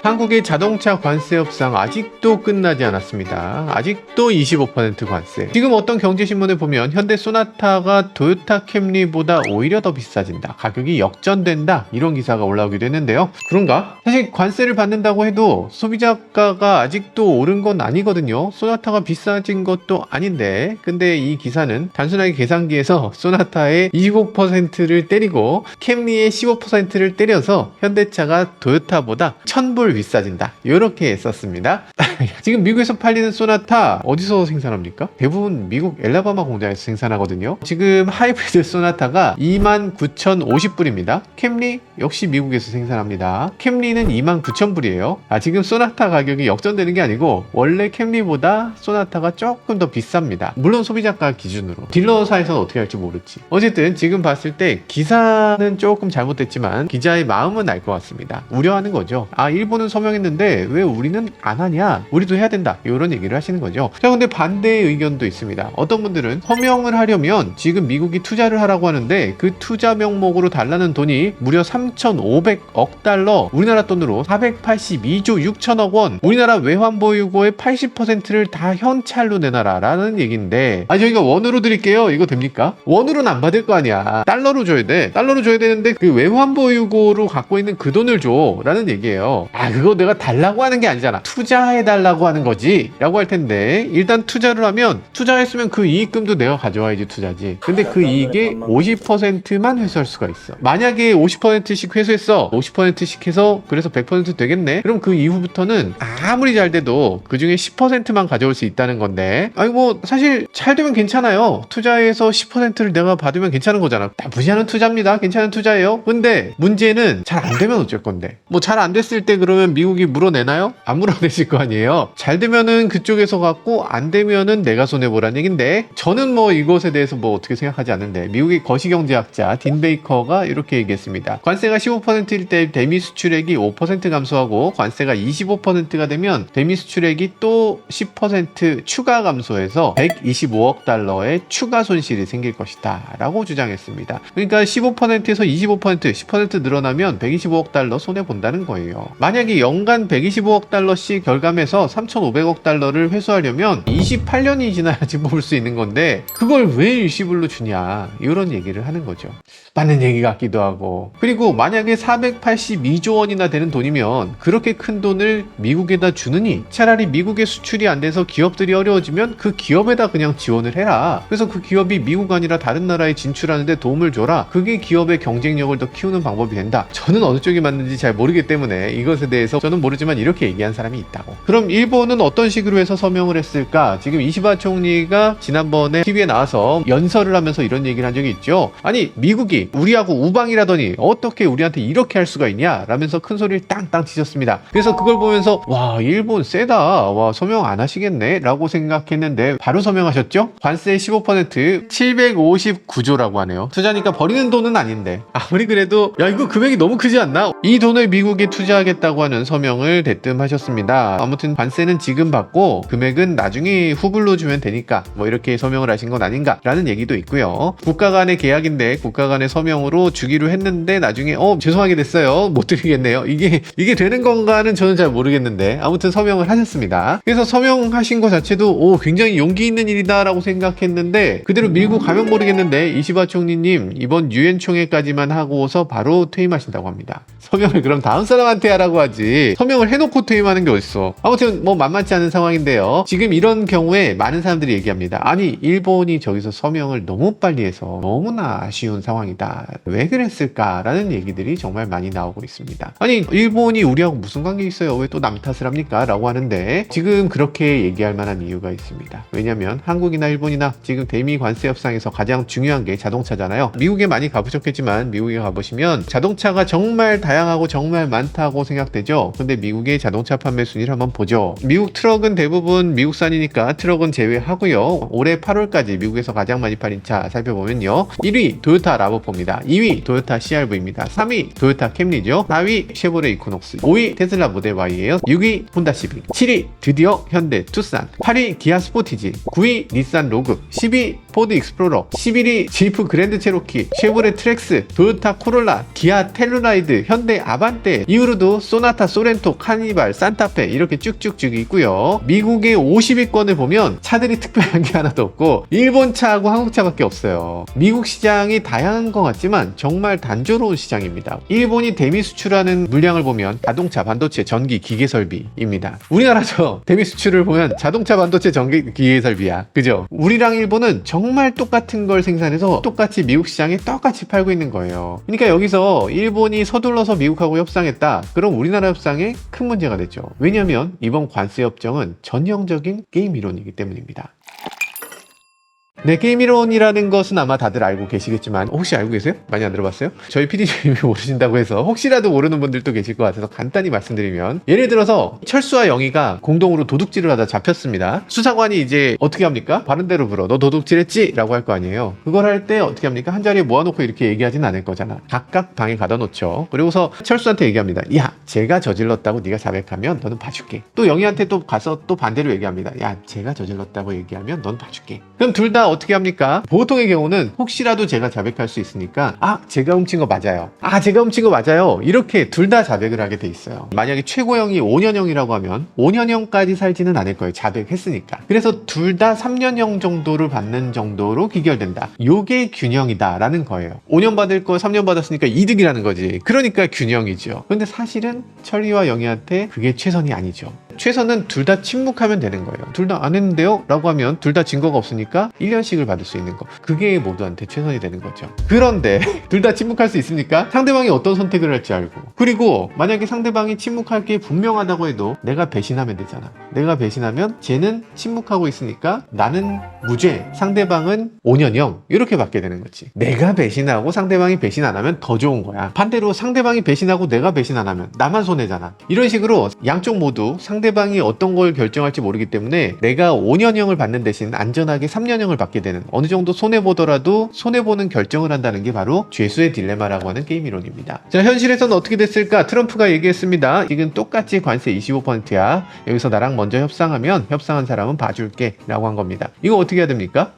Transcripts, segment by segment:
한국의 자동차 관세 협상 아직도 끝나지 않았습니다. 아직도 25% 관세. 지금 어떤 경제신문에 보면 현대 소나타가 토요타 캠리보다 오히려 더 비싸진다. 가격이 역전된다. 이런 기사가 올라오기도 했는데요. 그런가? 사실 관세를 받는다고 해도 소비자가가 아직도 오른 건 아니거든요. 소나타가 비싸진 것도 아닌데, 근데 이 기사는 단순하게 계산기에서 소나타의 25%를 때리고 캠리의 15%를 때려서 현대차가 토요타보다 1000불 비싸진다. 이렇게 썼습니다. 지금 미국에서 팔리는 소나타 어디서 생산합니까? 대부분 미국 엘라바마 공장에서 생산하거든요. 지금 하이브리드 소나타가 29,050불입니다. 캠리 역시 미국에서 생산합니다. 캠리는 29,000불이에요. 지금 소나타 가격이 역전되는 게 아니고 원래 캠리보다 소나타가 조금 더 비쌉니다. 물론 소비자가 기준으로. 딜러사에서는 어떻게 할지 모르지. 어쨌든 지금 봤을 때 기사는 조금 잘못됐지만 기자의 마음은 알 것 같습니다. 우려하는 거죠. 일본은 서명했는데 왜 우리는 안 하냐? 우리도 해야 된다. 이런 얘기를 하시는 거죠. 자, 근데 반대의 의견도 있습니다. 어떤 분들은 서명을 하려면 지금 미국이 투자를 하라고 하는데 그 투자 명목으로 달라는 돈이 무려 3,500억 달러, 우리나라 돈으로 482조 6천억 원, 우리나라 외환보유고의 80%를 다 현찰로 내놔라 라는 얘기인데, 저희가 원으로 드릴게요. 이거 됩니까? 원으로는 안 받을 거 아니야. 달러로 줘야 돼. 달러로 줘야 되는데 그 외환보유고로 갖고 있는 그 돈을 줘 라는 얘기예요. 그거 내가 달라고 하는 게 아니잖아. 투자해달라고 하는 거지 라고 할 텐데, 일단 투자를 하면 투자했으면 그 이익금도 내가 가져와야지 투자지. 근데 그 이익의 50%만 회수할 수가 있어. 만약에 50%씩 회수했어. 50%씩 해서 그래서 100% 되겠네. 그럼 그 이후부터는 아무리 잘 돼도 그 중에 10%만 가져올 수 있다는 건데, 사실 잘 되면 괜찮아요. 투자해서 10%를 내가 받으면 괜찮은 거잖아. 나쁘지 않은 투자입니다. 괜찮은 투자예요. 근데 문제는 잘 안 되면 어쩔 건데, 잘 안 됐을 때 그러면 미국이 물어내나요? 안 물어내실 거 아니에요. 잘 되면은 그쪽에서 갖고 안 되면은 내가 손해보란 얘긴데, 저는 이것에 대해서 어떻게 생각하지 않는데, 미국의 거시경제학자 딘 베이커가 이렇게 얘기했습니다. 관세가 15%일 때 대미 수출액이 5% 감소하고 관세가 25%가 되면 대미 수출액이 또 10% 추가 감소해서 125억 달러의 추가 손실이 생길 것이다 라고 주장했습니다. 그러니까 15%에서 25%, 10% 늘어나면 125억 달러 손해본다는 거예요. 만약에 연간 125억 달러씩 결감해서 3,500억 달러를 회수하려면 28년이 지나야지 뽑을 수 있는 건데, 그걸 왜 일시불로 주냐, 이런 얘기를 하는 거죠. 맞는 얘기 같기도 하고. 그리고 만약에 482조 원이나 되는 돈이면 그렇게 큰 돈을 미국에다 주느니 차라리 미국의 수출이 안 돼서 기업들이 어려워지면 그 기업에다 그냥 지원을 해라. 그래서 그 기업이 미국 아니라 다른 나라에 진출하는데 도움을 줘라. 그게 기업의 경쟁력을 더 키우는 방법이 된다. 저는 어느 쪽이 맞는지 잘 모르기 때문에 이것에 대해서 저는 모르지만 이렇게 얘기한 사람이 있다고. 그럼 일본은 어떤 식으로 해서 서명을 했을까? 지금 이시바 총리가 지난번에 TV에 나와서 연설을 하면서 이런 얘기를 한 적이 있죠. 미국이 우리하고 우방이라더니 어떻게 우리한테 이렇게 할 수가 있냐 라면서 큰 소리를 땅땅 치셨습니다. 그래서 그걸 보면서 와, 일본 세다, 와, 서명 안 하시겠네 라고 생각했는데 바로 서명하셨죠. 관세 15% 759조라고 하네요. 투자니까 버리는 돈은 아닌데, 아무리 그래도 이거 금액이 너무 크지 않나? 이 돈을 미국에 투자하겠다고 하는 서명을 대뜸 하셨습니다. 아무튼 관세는 지금 받고 금액은 나중에 후불로 주면 되니까 이렇게 서명을 하신 건 아닌가 라는 얘기도 있고요. 국가 간의 계약인데 국가 간의 서명으로 주기로 했는데 나중에 죄송하게 됐어요, 못 드리겠네요. 이게 되는 건가는 저는 잘 모르겠는데 아무튼 서명을 하셨습니다. 그래서 서명하신 것 자체도 굉장히 용기 있는 일이다 라고 생각했는데, 그대로 밀고 가면 모르겠는데 이시바 총리님 이번 유엔 총회까지만 하고서 바로 퇴임하신다고 합니다. 서명을 그럼 다음 사람한테 하라고 하지, 서명을 해놓고 퇴임하는 게 어딨어. 아무튼 만만치 않은 상황인데요. 지금 이런 경우에 많은 사람들이 얘기합니다. 일본이 저기서 서명을 너무 빨리 해서 너무나 아쉬운 상황이다, 왜 그랬을까 라는 얘기들이 정말 많이 나오고 있습니다. 일본이 우리하고 무슨 관계 있어요, 왜 또 남 탓을 합니까 라고 하는데, 지금 그렇게 얘기할 만한 이유가 있습니다. 왜냐면 한국이나 일본이나 지금 대미 관세 협상에서 가장 중요한 게 자동차잖아요. 미국에 많이 가보셨겠지만 미국에 가보시면 자동차가 정말 다양하고 정말 많다고 생각되죠. 근데 미국의 자동차 판매 순위를 한번 보자 거죠. 미국 트럭은 대부분 미국산이니까 트럭은 제외하고요. 올해 8월까지 미국에서 가장 많이 팔린 차 살펴보면요. 1위 도요타 라브4입니다. 2위 도요타 CR-V입니다. 3위 도요타 캠리죠. 4위 쉐보레 이코녹스, 5위 테슬라 모델 Y예요. 6위 혼다 시빅, 7위 드디어 현대 투싼, 8위 기아 스포티지, 9위 닛산 로그, 10위 포드 익스플로러, 11위 지프 그랜드 체로키, 쉐보레 트렉스, 도요타 코롤라, 기아 텔루라이드, 현대 아반떼, 이후로도 소나타, 소렌토, 카니발, 산타페 이렇게 쭉쭉쭉 있고요. 미국의 50위권을 보면 차들이 특별한 게 하나도 없고 일본 차하고 한국 차밖에 없어요. 미국 시장이 다양한 것 같지만 정말 단조로운 시장입니다. 일본이 대미 수출하는 물량을 보면 자동차, 반도체, 전기, 기계 설비입니다. 우리나라죠. 대미 수출을 보면 자동차, 반도체, 전기, 기계 설비야. 그죠? 우리랑 일본은 정말 똑같은 걸 생산해서 똑같이 미국 시장에 똑같이 팔고 있는 거예요. 그러니까 여기서 일본이 서둘러서 미국하고 협상했다. 그럼 우리나라 협상에 큰 문제가 됐죠. 왜냐하면 이번 관세 협정은 전형적인 게임 이론이기 때문입니다. 네, 게임 이론이라는 것은 아마 다들 알고 계시겠지만 혹시 알고 계세요? 많이 안 들어봤어요? 저희 PD님이 모르신다고 해서 혹시라도 모르는 분들도 계실 것 같아서 간단히 말씀드리면, 예를 들어서 철수와 영희가 공동으로 도둑질을 하다 잡혔습니다. 수사관이 이제 어떻게 합니까? 바른 대로 불어. 너 도둑질했지? 라고 할 거 아니에요. 그걸 할 때 어떻게 합니까? 한 자리에 모아놓고 이렇게 얘기하진 않을 거잖아. 각각 방에 가둬 놓죠. 그리고서 철수한테 얘기합니다. 야, 제가 저질렀다고 네가 자백하면 너는 봐줄게. 또 영희한테 또 가서 또 반대로 얘기합니다. 야, 제가 저질렀다고 얘기하면 넌 봐줄게. 그럼 둘 다 어떻게 합니까? 보통의 경우는 혹시라도 제가 자백할 수 있으니까 제가 훔친 거 맞아요. 제가 훔친 거 맞아요. 이렇게 둘 다 자백을 하게 돼 있어요. 만약에 최고형이 5년형이라고 하면 5년형까지 살지는 않을 거예요. 자백했으니까. 그래서 둘 다 3년형 정도를 받는 정도로 기결된다. 요게 균형이다라는 거예요. 5년 받을 거 3년 받았으니까 이득이라는 거지. 그러니까 균형이죠. 근데 사실은 철리와 영희한테 그게 최선이 아니죠. 최선은 둘 다 침묵하면 되는 거예요. 둘 다 안 했는데요? 라고 하면 둘 다 증거가 없으니까 1년씩을 받을 수 있는 거. 그게 모두한테 최선이 되는 거죠. 그런데 둘 다 침묵할 수 있으니까 상대방이 어떤 선택을 할지 알고, 그리고 만약에 상대방이 침묵할 게 분명하다고 해도 내가 배신하면 되잖아. 내가 배신하면 쟤는 침묵하고 있으니까 나는 무죄, 상대방은 5년형 이렇게 받게 되는 거지. 내가 배신하고 상대방이 배신 안 하면 더 좋은 거야. 반대로 상대방이 배신하고 내가 배신 안 하면 나만 손해잖아. 이런 식으로 양쪽 모두 상대방이 어떤 걸 결정할지 모르기 때문에 내가 5년형을 받는 대신 안전하게 3년형을 받게 되는, 어느 정도 손해보더라도 손해보는 결정을 한다는 게 바로 죄수의 딜레마라고 하는 게임 이론입니다. 자, 현실에서는 어떻게 됐을까? 트럼프가 얘기했습니다. 지금 똑같이 관세 25%야. 여기서 나랑 먼저 협상하면 협상한 사람은 봐줄게 라고 한 겁니다. 이거 어떻게 해야 됩니까?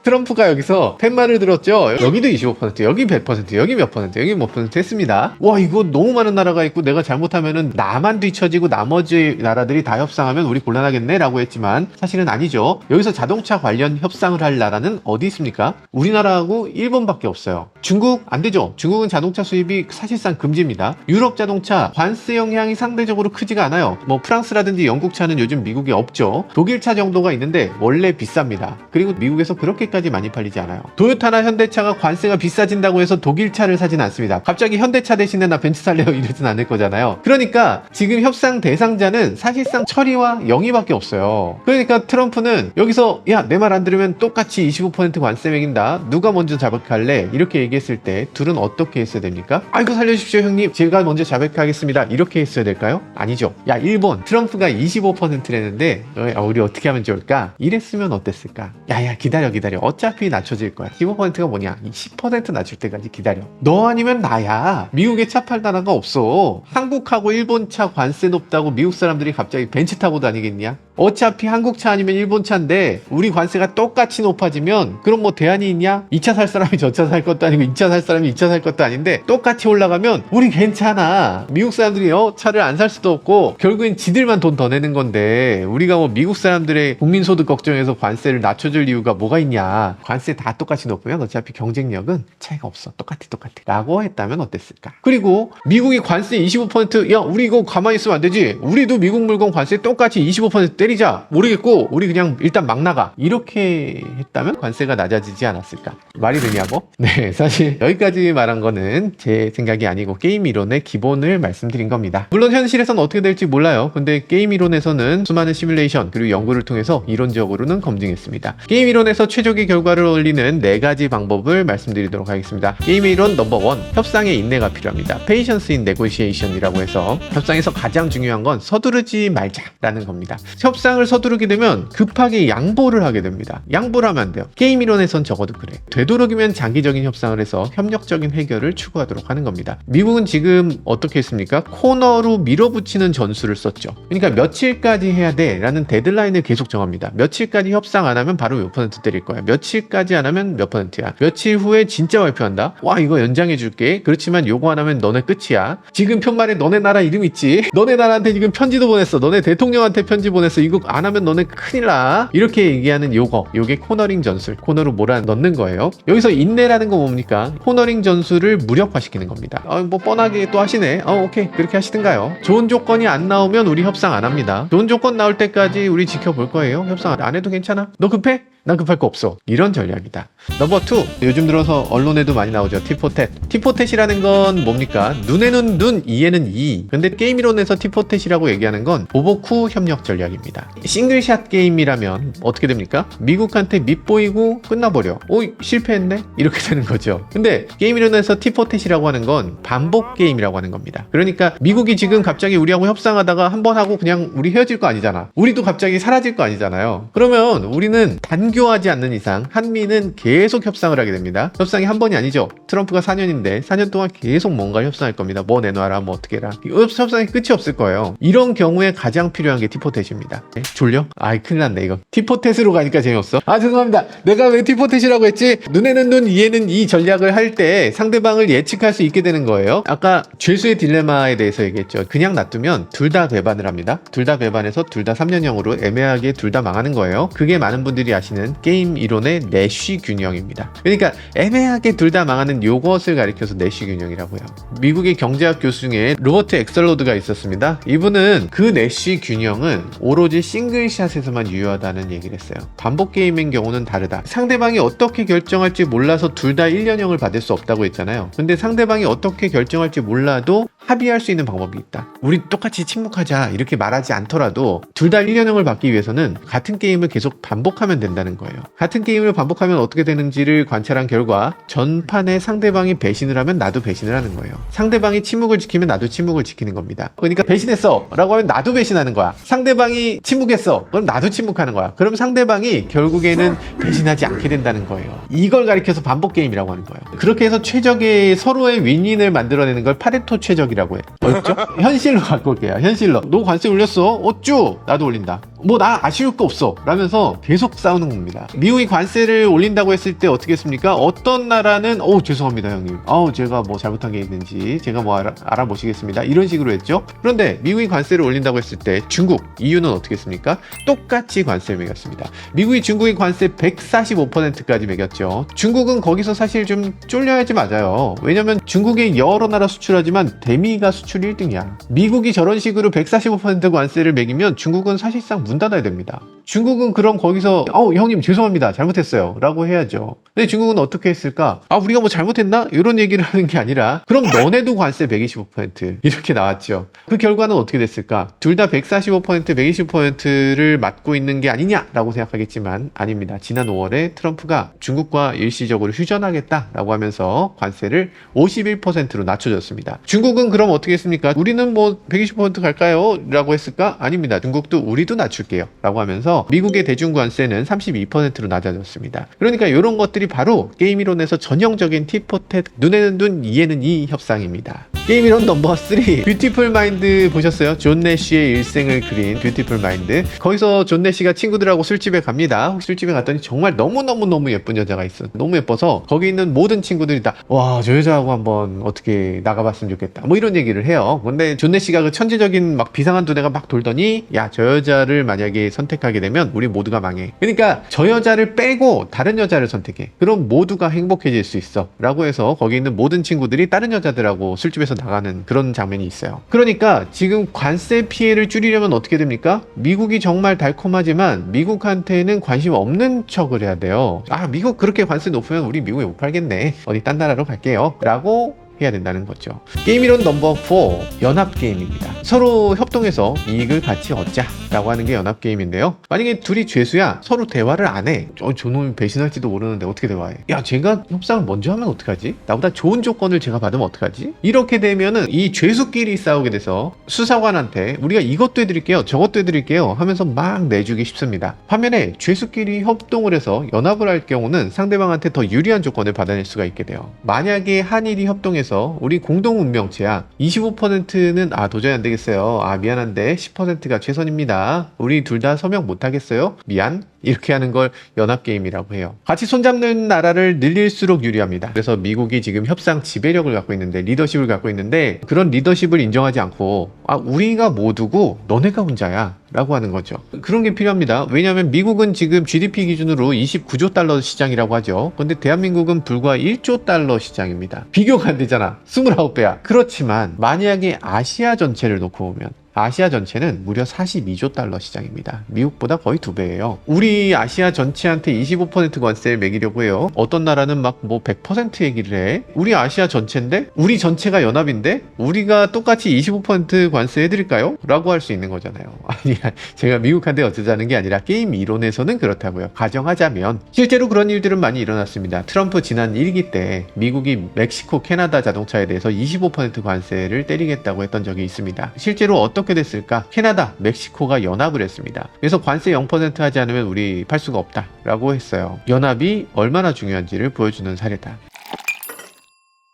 트럼프가 여기서 팻말을 들었죠. 여기도 25%, 여기 100%, 여기 몇 퍼센트, 여기 몇 퍼센트 했습니다. 와, 이거 너무 많은 나라가 있고 내가 잘못하면은 나만 뒤처지고 나머지 나라들이 다 협상하면 우리 곤란하겠네 라고 했지만 사실은 아니죠. 여기서 자동차 관련 협상을 할 나라는 어디 있습니까? 우리나라하고 일본밖에 없어요. 중국 안 되죠. 중국은 자동차 수입이 사실상 금지입니다. 유럽 자동차 관세 영향이 상대적으로 크지가 않아요. 뭐 프랑스라든지 영국 차는 요즘 미국에 없죠. 독일 차 정도가 있는데 원래 비쌉니다. 그리고 미국에서 그렇게까지 많이 팔리지 않아요. 도요타나 현대차가 관세가 비싸진다고 해서 독일 차를 사진 않습니다. 갑자기 현대차 대신에 나 벤츠 살래요 이러진 않을 거잖아요. 그러니까 지금 협상 대상자는 사실상 철이와 영희밖에 없어요. 그러니까 트럼프는 여기서 야, 내 말 안 들으면 똑같이 25% 관세 매긴다. 누가 먼저 자백할래? 이렇게 얘기했을 때 둘은 어떻게 했어야 됩니까? 아이고 살려주십시오 형님. 제가 먼저 자백하겠습니다. 이렇게 했어야 될까요? 아니죠. 야, 일본 트럼프가 25%랬는데 우리 어떻게 하면 좋을까? 이랬으면 어땠을까? 야야 기다려 어차피 낮춰질 거야. 15%가 뭐냐? 10% 낮출 때까지 기다려. 너 아니면 나야. 미국에 차 팔 나라가 없어. 한국하고 일본 차 관세 높다고 미국 사람들이 갑자기 벤츠 타고 다니겠냐? 어차피 한국 차 아니면 일본 차인데 우리 관세가 똑같이 높아지면 그럼 뭐 대안이 있냐? 2차 살 사람이 저 차 살 것도 아니고 2차 살 사람이 2차 살 것도 아닌데 똑같이 올라가면 우리 괜찮아. 미국 사람들이 차를 안 살 수도 없고 결국엔 지들만 돈 더 내는 건데 우리가 뭐 미국 사람들의 국민소득 걱정해서 관세를 낮춰줄 이유가 뭐가 있냐? 관세 다 똑같이 높으면 어차피 경쟁력은 차이가 없어. 똑같아 라고 했다면 어땠을까? 그리고 미국이 관세 25%, 야 우리 이거 가만히 있으면 안 되지. 우리도 미국 물건 관세 똑같이 25% 내리자, 모르겠고 우리 그냥 일단 막 나가, 이렇게 했다면 관세가 낮아지지 않았을까? 말이 되냐고? 네, 사실 여기까지 말한 거는 제 생각이 아니고 게임 이론의 기본을 말씀드린 겁니다. 물론 현실에서는 어떻게 될지 몰라요. 근데 게임 이론에서는 수많은 시뮬레이션 그리고 연구를 통해서 이론적으로는 검증했습니다. 게임 이론에서 최적의 결과를 올리는 4가지 방법을 말씀드리도록 하겠습니다. 게임 이론 넘버 1, 협상의 인내가 필요합니다. Patience in Negotiation이라고 해서 협상에서 가장 중요한 건 서두르지 말자라는 겁니다. 협상을 서두르게 되면 급하게 양보를 하게 됩니다. 양보를 하면 안 돼요. 게임 이론에선 적어도 그래. 되도록이면 장기적인 협상을 해서 협력적인 해결을 추구하도록 하는 겁니다. 미국은 지금 어떻게 했습니까? 코너로 밀어붙이는 전술을 썼죠. 그러니까 며칠까지 해야 돼 라는 데드라인을 계속 정합니다. 며칠까지 협상 안 하면 바로 몇 퍼센트 때릴 거야. 며칠까지 안 하면 몇 퍼센트야. 며칠 후에 진짜 발표한다. 와, 이거 연장해 줄게. 그렇지만 요거 안 하면 너네 끝이야. 지금 편말에 너네 나라 이름 있지? 너네 나라한테 지금 편지도 보냈어. 너네 대통령한테 편지 보냈어. 이거 안 하면 너네 큰일 나. 이렇게 얘기하는 요게 코너링 전술, 코너로 몰아넣는 거예요. 여기서 인내라는 거 뭡니까? 코너링 전술을 무력화시키는 겁니다. 뭐 뻔하게 또 하시네. 오케이, 그렇게 하시든가요. 좋은 조건이 안 나오면 우리 협상 안 합니다. 좋은 조건 나올 때까지 우리 지켜볼 거예요. 협상 안 해도 괜찮아. 너 급해? 난 급할 거 없어. 이런 전략이다. 넘버 2, 요즘 들어서 언론에도 많이 나오죠. 티포텟. 티포텟이라는 건 뭡니까? 눈에는 눈, 이에는 이. 근데 게임 이론에서 티포텟이라고 얘기하는 건 보복 후 협력 전략입니다. 싱글샷 게임이라면 어떻게 됩니까? 미국한테 밑보이고 끝나버려. 실패했네? 이렇게 되는 거죠. 근데 게임 이론에서 티포텟이라고 하는 건 반복 게임이라고 하는 겁니다. 그러니까 미국이 지금 갑자기 우리하고 협상하다가 한 번 하고 그냥 우리 헤어질 거 아니잖아. 우리도 갑자기 사라질 거 아니잖아요. 그러면 우리는 단교하지 않는 이상 한미는 계속 협상을 하게 됩니다. 협상이 한 번이 아니죠. 트럼프가 4년인데 4년 동안 계속 뭔가 협상할 겁니다. 뭐 내놔라, 뭐 어떻게 해라. 협상이 끝이 없을 거예요. 이런 경우에 가장 필요한 게 티포텟입니다. 졸려? 큰일 났네 이거. 티포텟으로 가니까 재미없어. 죄송합니다. 내가 왜 티포텟이라고 했지? 눈에는 눈, 이에는 이 전략을 할 때 상대방을 예측할 수 있게 되는 거예요. 아까 죄수의 딜레마에 대해서 얘기했죠. 그냥 놔두면 둘 다 배반을 합니다. 둘 다 배반해서 둘 다 3년형으로 애매하게 둘 다 망하는 거예요. 그게 많은 분들이 아시는 게임 이론의 내쉬 균형입니다. 그러니까 애매하게 둘 다 망하는 요것을 가리켜서 내쉬 균형이라고 해요. 미국의 경제학 교수 중에 로버트 엑설로드가 있었습니다. 이분은 그 내쉬 균형은 오로지 싱글샷에서만 유효하다는 얘기를 했어요. 반복 게임인 경우는 다르다. 상대방이 어떻게 결정할지 몰라서 둘 다 1년형을 받을 수 없다고 했잖아요. 근데 상대방이 어떻게 결정할지 몰라도 합의할 수 있는 방법이 있다. 우리 똑같이 침묵하자 이렇게 말하지 않더라도 둘 다 1년형을 받기 위해서는 같은 게임을 계속 반복하면 된다는 거예요. 같은 게임을 반복하면 어떻게 되는지를 관찰한 결과 전판에 상대방이 배신을 하면 나도 배신을 하는 거예요. 상대방이 침묵을 지키면 나도 침묵을 지키는 겁니다. 그러니까 배신했어 라고 하면 나도 배신하는 거야. 상대방이 침묵했어 그럼 나도 침묵하는 거야. 그럼 상대방이 결국에는 배신하지 않게 된다는 거예요. 이걸 가리켜서 반복 게임이라고 하는 거예요. 그렇게 해서 최적의 서로의 윈윈을 만들어내는 걸 파레토 최적이라고 해요. 어렵죠? 현실로 갖고 올게요. 현실로. 너 관세 올렸어? 어쭈? 나도 올린다. 뭐 나 아쉬울 거 없어 라면서 계속 싸우는 겁니다. 미국이 관세를 올린다고 했을 때 어떻게 했습니까? 어떤 나라는 죄송합니다 형님, 제가 뭐 잘못한 게 있는지 제가 뭐 알아보시겠습니다 이런 식으로 했죠. 그런데 미국이 관세를 올린다고 했을 때 중국, EU는 어떻게 했습니까? 똑같이 관세를 매겼습니다. 미국이 중국의 관세 145%까지 매겼죠. 중국은 거기서 사실 좀 쫄려야지 맞아요. 왜냐면 중국이 여러 나라 수출하지만 대미가 수출 1등이야. 미국이 저런 식으로 145% 관세를 매기면 중국은 사실상 문 닫아야 됩니다. 중국은 그럼 거기서 형님 죄송합니다 잘못했어요 라고 해야죠. 근데 중국은 어떻게 했을까? 우리가 뭐 잘못했나? 이런 얘기를 하는 게 아니라 그럼 너네도 관세 125% 이렇게 나왔죠. 그 결과는 어떻게 됐을까? 둘 다 145%, 120%를 맡고 있는 게 아니냐라고 생각하겠지만 아닙니다. 지난 5월에 트럼프가 중국과 일시적으로 휴전하겠다라고 하면서 관세를 51%로 낮춰줬습니다. 중국은 그럼 어떻게 했습니까? 우리는 뭐 120% 갈까요? 라고 했을까? 아닙니다. 중국도 우리도 낮출게요 라고 하면서 미국의 대중관세는 32%로 낮아졌습니다. 그러니까 이런 것들이 바로 게임 이론에서 전형적인 티포텟, 눈에는 눈, 이에는 이 협상입니다. 게임 이론 넘버 3, 뷰티풀 마인드 보셨어요? 존 내쉬의 일생을 그린 뷰티풀 마인드. 거기서 존 내쉬가 친구들하고 술집에 갑니다. 술집에 갔더니 정말 너무너무 예쁜 여자가 있어. 너무 예뻐서 거기 있는 모든 친구들이 다 와, 저 여자하고 한번 어떻게 나가봤으면 좋겠다 뭐 이런 얘기를 해요. 근데 존 내쉬가 그 천재적인 막 비상한 두뇌가 막 돌더니 야, 저 여자를 만약에 선택하게 되면 우리 모두가 망해. 그러니까 저 여자를 빼고 다른 여자를 선택해. 그럼 모두가 행복해질 수 있어 라고 해서 거기 있는 모든 친구들이 다른 여자들하고 술집에서 나가는 그런 장면이 있어요. 그러니까 지금 관세 피해를 줄이려면 어떻게 됩니까? 미국이 정말 달콤하지만 미국한테는 관심 없는 척을 해야 돼요. 아, 미국 그렇게 관세 높으면 우리 미국에 못 팔겠네, 어디 딴 나라로 갈게요 라고 해야 된다는 거죠. 게임 이론 넘버 4, 연합게임입니다. 서로 협동해서 이익을 같이 얻자 라고 하는 게 연합게임인데요. 만약에 둘이 죄수야, 서로 대화를 안 해. 저놈이 배신할지도 모르는데 어떻게 대화해? 야, 제가 협상을 먼저 하면 어떡하지? 나보다 좋은 조건을 제가 받으면 어떡하지? 이렇게 되면은 이 죄수끼리 싸우게 돼서 수사관한테 우리가 이것도 해드릴게요, 저것도 해드릴게요 하면서 막 내주기 쉽습니다. 반면에 죄수끼리 협동을 해서 연합을 할 경우는 상대방한테 더 유리한 조건을 받아낼 수가 있게 돼요. 만약에 한일이 협동해서 우리 공동 운명체야, 25%는 도저히 안 되겠어요, 미안한데 10%가 최선입니다, 우리 둘 다 서명 못 하겠어요, 미안, 이렇게 하는 걸 연합게임이라고 해요. 같이 손잡는 나라를 늘릴수록 유리합니다. 그래서 미국이 지금 협상 지배력을 갖고 있는데, 리더십을 갖고 있는데, 그런 리더십을 인정하지 않고 우리가 모두고 너네가 혼자야 라고 하는 거죠. 그런 게 필요합니다. 왜냐하면 미국은 지금 GDP 기준으로 29조 달러 시장이라고 하죠. 근데 대한민국은 불과 1조 달러 시장입니다. 비교가 안 되잖아. 29배야. 그렇지만 만약에 아시아 전체를 놓고 보면 아시아 전체는 무려 42조 달러 시장입니다. 미국보다 거의 2배예요. 우리 아시아 전체한테 25% 관세를 매기려고 해요. 어떤 나라는 막 100% 얘기를 해. 우리 아시아 전체인데? 우리 전체가 연합인데? 우리가 똑같이 25% 관세 해드릴까요? 라고 할 수 있는 거잖아요. 아니, 제가 미국한테 어쩌자는 게 아니라 게임 이론에서는 그렇다고요. 가정하자면 실제로 그런 일들은 많이 일어났습니다. 트럼프 지난 1기 때 미국이 멕시코, 캐나다 자동차에 대해서 25% 관세를 때리겠다고 했던 적이 있습니다. 실제로 어떻게 됐을까? 캐나다, 멕시코가 연합을 했습니다. 그래서 관세 0% 하지 않으면 우리 팔 수가 없다 라고 했어요. 연합이 얼마나 중요한지를 보여주는 사례다.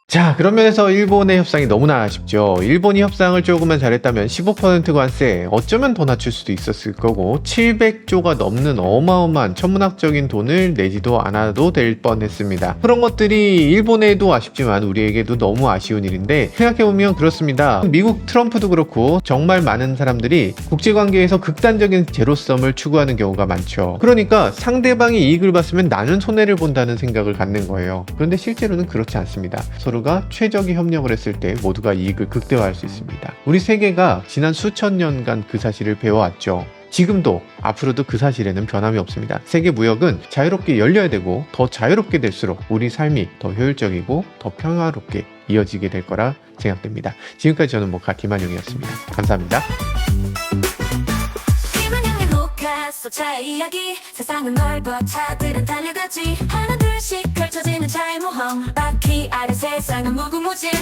자, 그런 면에서 일본의 협상이 너무나 아쉽죠. 일본이 협상을 조금만 잘했다면 15% 관세 어쩌면 더 낮출 수도 있었을 거고 700조가 넘는 어마어마한 천문학적인 돈을 내지도 않아도 될 뻔했습니다. 그런 것들이 일본에도 아쉽지만 우리에게도 너무 아쉬운 일인데, 생각해보면 그렇습니다. 미국 트럼프도 그렇고 정말 많은 사람들이 국제관계에서 극단적인 제로섬을 추구하는 경우가 많죠. 그러니까 상대방이 이익을 봤으면 나는 손해를 본다는 생각을 갖는 거예요. 그런데 실제로는 그렇지 않습니다. 서로가 최적의 협력을 했을 때 모두가 이익을 극대화할 수 있습니다. 우리 세계가 지난 수천 년간 그 사실을 배워왔죠. 지금도 앞으로도 그 사실에는 변함이 없습니다. 세계 무역은 자유롭게 열려야 되고, 더 자유롭게 될수록 우리 삶이 더 효율적이고 더 평화롭게 이어지게 될 거라 생각됩니다. 지금까지 저는 모카 김한용이었습니다. 감사합니다. 차의 이야기, 세상은 넓어 차들은 달려가지, 하나 둘씩 펼쳐지는 차의 모험, 바퀴 아래 세상은 무궁무진해.